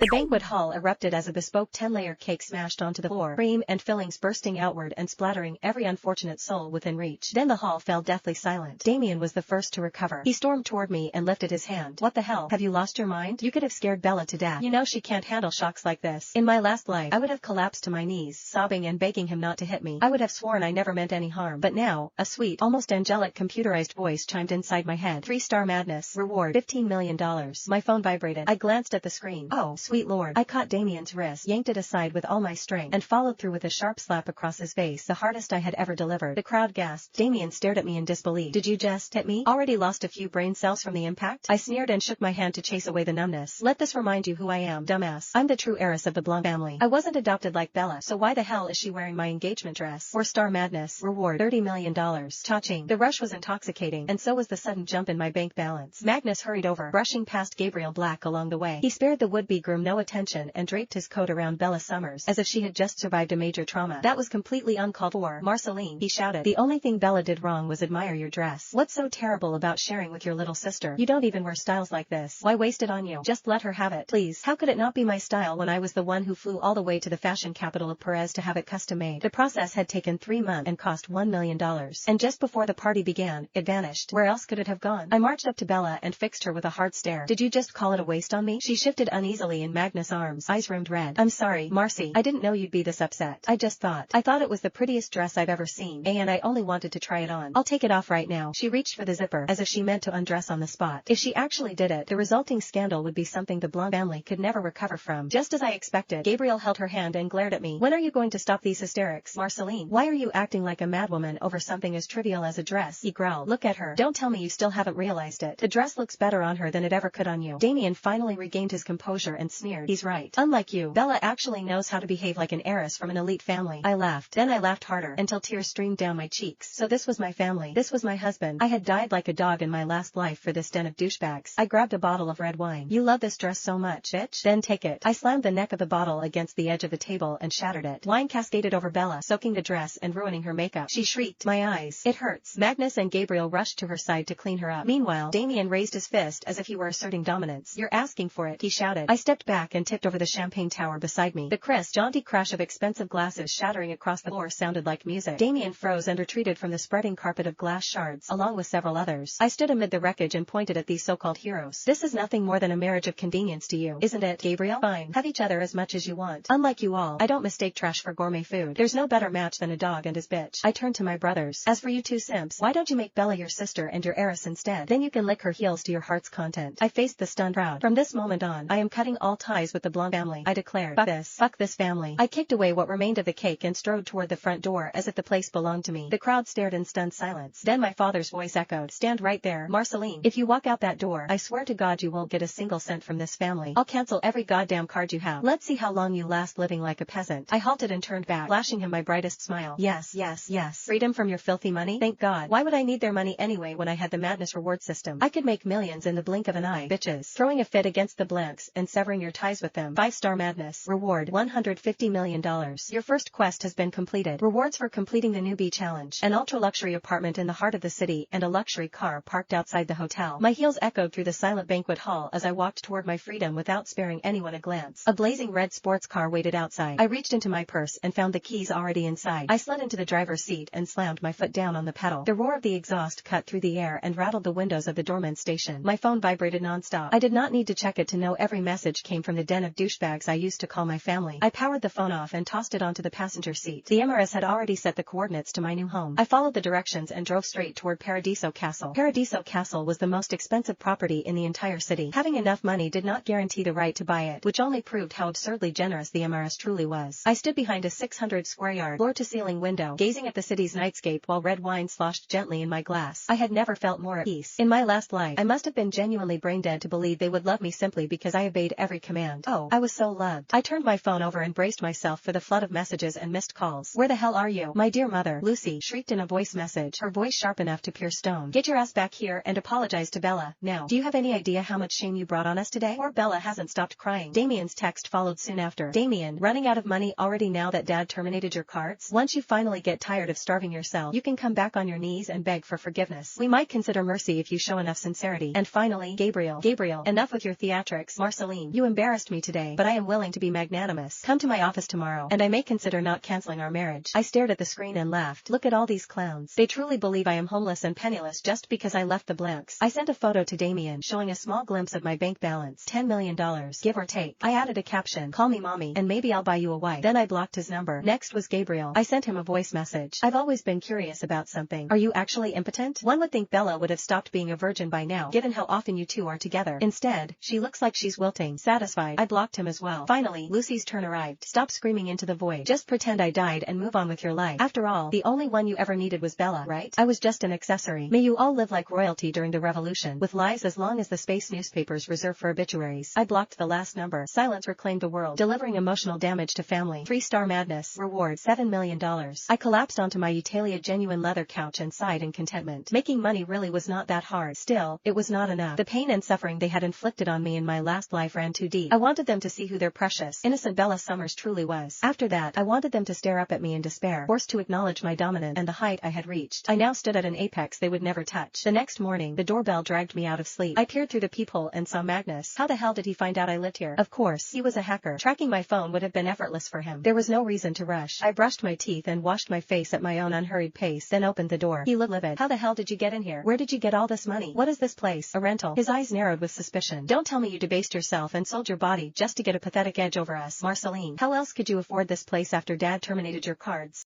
The banquet hall erupted as a bespoke 10-layer cake smashed onto the floor, cream and fillings bursting outward and splattering every unfortunate soul within reach. Then the hall fell deathly silent. Damien was the first to recover. He stormed toward me and lifted his hand. What the hell? Have you lost your mind? You could have scared Bella to death. You know she can't handle shocks like this. In my last life, I would have collapsed to my knees, sobbing and begging him not to hit me. I would have sworn I never meant any harm. But now, a sweet, almost angelic computerized voice chimed inside my head. 3-star madness. Reward $15 million. My phone vibrated. I glanced at the screen. Oh, sweet lord. I caught Damien's wrist, yanked it aside with all my strength, and followed through with a sharp slap across his face, the hardest I had ever delivered. The crowd gasped. Damien stared at me in disbelief. Did you just hit me? Already lost a few brain cells from the impact? I sneered and shook my hand to chase away the numbness. Let this remind you who I am, dumbass. I'm the true heiress of the Blanc family. I wasn't adopted like Bella, so why the hell is she wearing my engagement dress? 4-star madness. Reward $30 million. Cha-ching. The rush was intoxicating, and so was the sudden jump in my bank balance. Magnus hurried over, brushing past Gabriel Black along the way. He spared the would-be groom no attention and draped his coat around Bella Summers as if she had just survived a major trauma. That was completely uncalled for. Marceline, he shouted. The only thing Bella did wrong was admire your dress. What's so terrible about sharing with your little sister? You don't even wear styles like this. Why waste it on you? Just let her have it, please. How could it not be my style when I was the one who flew all the way to the fashion capital of Perez to have it custom made? The process had taken 3 months and cost $1 million. And just before the party began, it vanished. Where else could it have gone? I marched up to Bella and fixed her with a hard stare. Did you just call it a waste on me? She shifted uneasily in Magnus' arms, eyes rimmed red. I'm sorry, Marcy. I didn't know you'd be this upset. I thought it was the prettiest dress I've ever seen, and I only wanted to try it on. I'll take it off right now. She reached for the zipper, as if she meant to undress on the spot. If she actually did it, the resulting scandal would be something the Blanc family could never recover from. Just as I expected, Gabriel held her hand and glared at me. When are you going to stop these hysterics? Marceline, why are you acting like a madwoman over something as trivial as a dress? He growled. Look at her. Don't tell me you still haven't realized it. The dress looks better on her than it ever could on you. Damien finally regained his composure and sneered. He's right. Unlike you, Bella actually knows how to behave like an heiress from an elite family. I laughed. Then I laughed harder, until tears streamed down my cheeks. So this was my family. This was my husband. I had died like a dog in my last life for this den of douchebags. I grabbed a bottle of red wine. You love this dress so much, bitch? Then take it. I slammed the neck of the bottle against the edge of the table and shattered it. Wine cascaded over Bella, soaking the dress and ruining her makeup. She shrieked. My eyes. It hurts. Magnus and Gabriel rushed to her side to clean her up. Meanwhile, Damien raised his fist as if he were asserting dominance. You're asking for it, he shouted. I stepped back and tipped over the champagne tower beside me. The crisp, jaunty crash of expensive glasses shattering across the floor sounded like music. Damien froze and retreated from the spreading carpet of glass shards, along with several others. I stood amid the wreckage and pointed at these so-called heroes. This is nothing more than a marriage of convenience to you, isn't it, Gabriel? Fine. Have each other as much as you want. Unlike you all, I don't mistake trash for gourmet food. There's no better match than a dog and his bitch. I turned to my brothers. As for you two simps, why don't you make Bella your sister and your heiress instead? Then you can lick her heels to your heart's content. I faced the stunned crowd. From this moment on, I am cutting all ties with the Blanc family, I declared. Fuck this family. I kicked away what remained of the cake and strode toward the front door as if the place belonged to me. The crowd stared in stunned silence. Then my father's voice echoed. Stand right there, Marceline. If you walk out that door, I swear to God you won't get a single cent from this family. I'll cancel every goddamn card you have. Let's see how long you last living like a peasant. I halted and turned back, flashing him my brightest smile. Yes. Freedom from your filthy money? Thank God. Why would I need their money anyway when I had the Madness reward system? I could make millions in the blink of an eye, bitches. Throwing a fit against the Blancs and severing your ties with them. 5-star madness. Reward $150 million. Your first quest has been completed. Rewards for completing the newbie challenge. An ultra-luxury apartment in the heart of the city and a luxury car parked outside the hotel. My heels echoed through the silent banquet hall as I walked toward my freedom without sparing anyone a glance. A blazing red sports car waited outside. I reached into my purse and found the keys already inside. I slid into the driver's seat and slammed my foot down on the pedal. The roar of the exhaust cut through the air and rattled the windows of the doorman station. My phone vibrated nonstop. I did not need to check it to know every message came from the den of douchebags I used to call my family. I powered the phone off and tossed it onto the passenger seat. The MRS had already set the coordinates to my new home. I followed the directions and drove straight toward Paradiso Castle. Paradiso Castle was the most expensive property in the entire city. Having enough money did not guarantee the right to buy it, which only proved how absurdly generous the MRS truly was. I stood behind a 600-square-yard, floor-to-ceiling window, gazing at the city's nightscape while red wine sloshed gently in my glass. I had never felt more at peace. In my last life, I must have been genuinely brain-dead to believe they would love me simply because I obeyed every command. Oh, I was so loved. I turned my phone over and braced myself for the flood of messages and missed calls. Where the hell are you? My dear mother, Lucy shrieked in a voice message, her voice sharp enough to pierce stone. Get your ass back here and apologize to Bella, now. Do you have any idea how much shame you brought on us today? Poor Bella hasn't stopped crying. Damien's text followed soon after. Damien, running out of money already now that Dad terminated your cards? Once you finally get tired of starving yourself, you can come back on your knees and beg for forgiveness. We might consider mercy if you show enough sincerity. And finally, Gabriel, enough with your theatrics. Marceline, you embarrassed me today, but I am willing to be magnanimous. Come to my office tomorrow, and I may consider not canceling our marriage. I stared at the screen and laughed. Look at all these clowns. They truly believe I am homeless and penniless just because I left the blanks. I sent a photo to Damien showing a small glimpse of my bank balance, $10 million, give or take. I added a caption, call me mommy, and maybe I'll buy you a wife. Then I blocked his number. Next was Gabriel. I sent him a voice message. I've always been curious about something. Are you actually impotent? One would think Bella would have stopped being a virgin by now, given how often you two are together. Instead, she looks like she's wilting. Satisfied, I blocked him as well. Finally, Lucy's turn arrived. Stop screaming into the void. Just pretend I died and move on with your life. After all, the only one you ever needed was Bella, right? I was just an accessory. May you all live like royalty during the revolution, with lives as long as the space newspapers reserve for obituaries. I blocked the last number. Silence reclaimed the world, delivering emotional damage to family. 3-star madness. Reward, $7 million. I collapsed onto my Utalia genuine leather couch and sighed in contentment. Making money really was not that hard. Still, it was not enough. The pain and suffering they had inflicted on me in my last life ran too deep. I wanted them to see who their precious, innocent Bella Summers truly was. After that, I wanted them to stare up at me in despair, forced to acknowledge my dominance and the height I had reached. I now stood at an apex they would never touch. The next morning, the doorbell dragged me out of sleep. I peered through the peephole and saw Magnus. How the hell did he find out I lived here? Of course, he was a hacker. Tracking my phone would have been effortless for him. There was no reason to rush. I brushed my teeth and washed my face at my own unhurried pace, then opened the door. He looked livid. How the hell did you get in here? Where did you get all this money? What is this place? A rental? His eyes narrowed with suspicion. Don't tell me you debased yourself and sold your body just to get a pathetic edge over us, Marceline. How else could you afford this place after Dad terminated your cards?